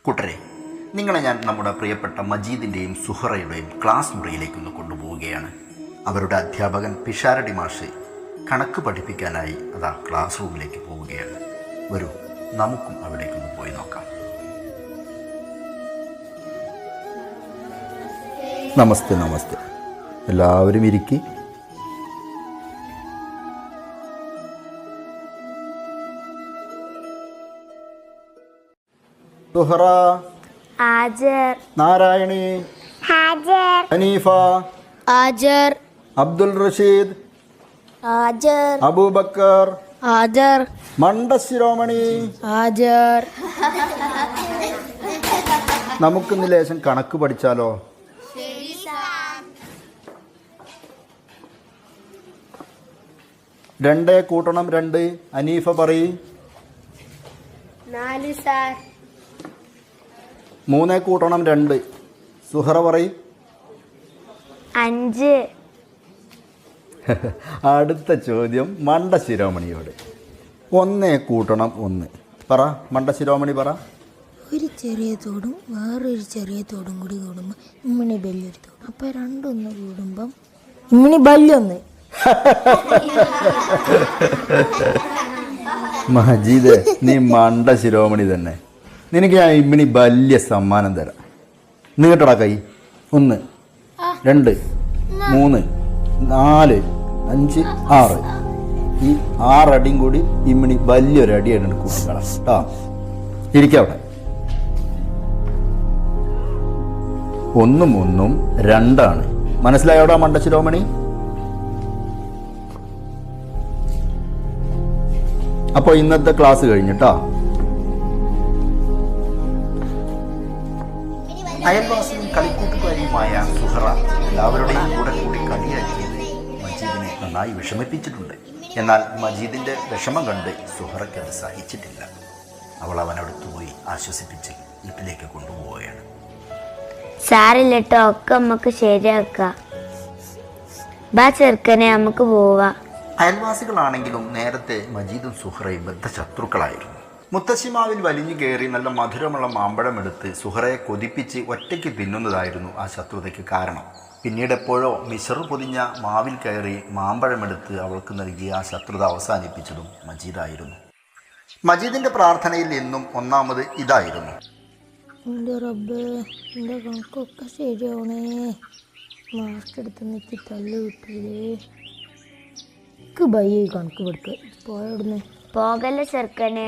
കൂട്ടരെ, നിങ്ങളെ ഞാൻ നമ്മുടെ പ്രിയപ്പെട്ട മജീദിൻ്റെയും സുഹറയുടെയും ക്ലാസ് മുറിയിലേക്കൊന്ന് കൊണ്ടുപോവുകയാണ്. അവരുടെ അധ്യാപകൻ പിഷാരടി മാഷ് കണക്ക് പഠിപ്പിക്കാനായി അതാ ക്ലാസ് റൂമിലേക്ക് പോവുകയാണ്. വരൂ, നമുക്കും അവിടേക്കൊന്ന് പോയി നോക്കാം. നമസ്തേ നമസ്തേ, എല്ലാവരും ഇരിക്കി. സുഹറ, ഹാജർ. നാരായണി, ഹാജർ. ഹനീഫ, ഹാജർ. അബ്ദുൽ റഷീദ്, ഹാജർ. അബൂബക്കർ, ഹാജർ. മണ്ടശിരോമണി, ഹാജർ. നമുക്കിന്ന് ലേശം കണക്ക് പഠിച്ചാലോ? രണ്ടേ കൂട്ടണം രണ്ട്. ഹനീഫ പറയ്. 4 സാർ. മൂന്നേ കൂട്ടണം രണ്ട്. സുഹറ പറയ്. 5. അടുത്ത ചോദ്യം മണ്ടശിരോമണിയോട്. ഒന്നേ കൂട്ടണം ഒന്ന്. പറ മണ്ടശിരോമണി, പറ. ഒരു ചെറിയ തോടും വേറൊരു ചെറിയ തോടും കൂടി കൂടുമ്പോൾ ഇമ്മിണി ബല്യൊരു തോട്. അപ്പോൾ രണ്ടൊന്ന് കൂടുമ്പം ഇമ്മിണി ബല്യൊന്ന്. മജീദ്, നീ മണ്ടശിരോമണി തന്നെ. നിനക്ക് ഞാൻ ഇമ്മിണി വലിയ സമ്മാനം തരാം. നീട്ടടാ കൈ. 1 2 3 4 5 6. ഈ 6 അടിയും കൂടി ഇമ്മിണി വലിയൊരു അടിയായിട്ട് കൂട്ടിക്കളാം കേട്ടോ. ഇരിക്കവിടെ. 1 1 2. മനസ്സിലായോടാ മണ്ടശിരോമണി? അപ്പോൾ ഇന്നത്തെ ക്ലാസ് കഴിഞ്ഞിട്ടാ. അയൽവാസിയും കളിക്കൂട്ടുകാരിയുമായ സുഹറ എല്ലാവരുടെയും കൂടെ കൂടി കളിയാക്കിയത് മജീദിനെ നന്നായി വിഷമിപ്പിച്ചിട്ടുണ്ട്. എന്നാൽ മജീദിൻ്റെ വിഷമം കണ്ട് സുഹറയ്ക്ക് അത് സഹിച്ചിട്ടില്ല. അവൾ അവനടുത്ത് പോയി ആശ്വസിപ്പിച്ച് വീട്ടിലേക്ക് കൊണ്ടുപോവുകയാണ്. സാറില്ലട്ടോ, ഒക്കെ നമുക്ക് ശരിയാക്കാം. ബാ ചെറുക്കനെ, നമുക്ക് പോവാ. അയൽവാസികളാണെങ്കിലും നേരത്തെ മജീദും സുഹറയും ബദ്ധശത്രുക്കളായിരുന്നു. മുത്തശ്ശിമാവിൽ വലിഞ്ഞു കയറി നല്ല മധുരമുള്ള മാമ്പഴം എടുത്ത് സുഹറയെ കൊതിപ്പിച്ച് ഒറ്റയ്ക്ക് തിന്നുന്നതായിരുന്നു ആ ശത്രുതയ്ക്ക് കാരണം. പിന്നീട് എപ്പോഴോ മിശറു പൊതിഞ്ഞ മാവിൽ കയറി മാമ്പഴമെടുത്ത് അവൾക്ക് നൽകിയ ആ ശത്രുത അവസാനിപ്പിച്ചതും മജീദായിരുന്നു. മജീദിൻ്റെ പ്രാർത്ഥനയിൽ എന്നും ഒന്നാമത് ഇതായിരുന്നു: എൻ്റെ റബ്ബേ, എൻ്റെ കണക്കൊക്കെ ശരിയാവണേ. മാർക്ക് എടുത്ത് നിൽക്കി തള്ളി വിട്ടില്ലേ. എനിക്ക് ഭയ കണക്ക് പഠിക്കുക. പോയവിടുന്ന് പോകല്ലേ ചെറുക്കനെ.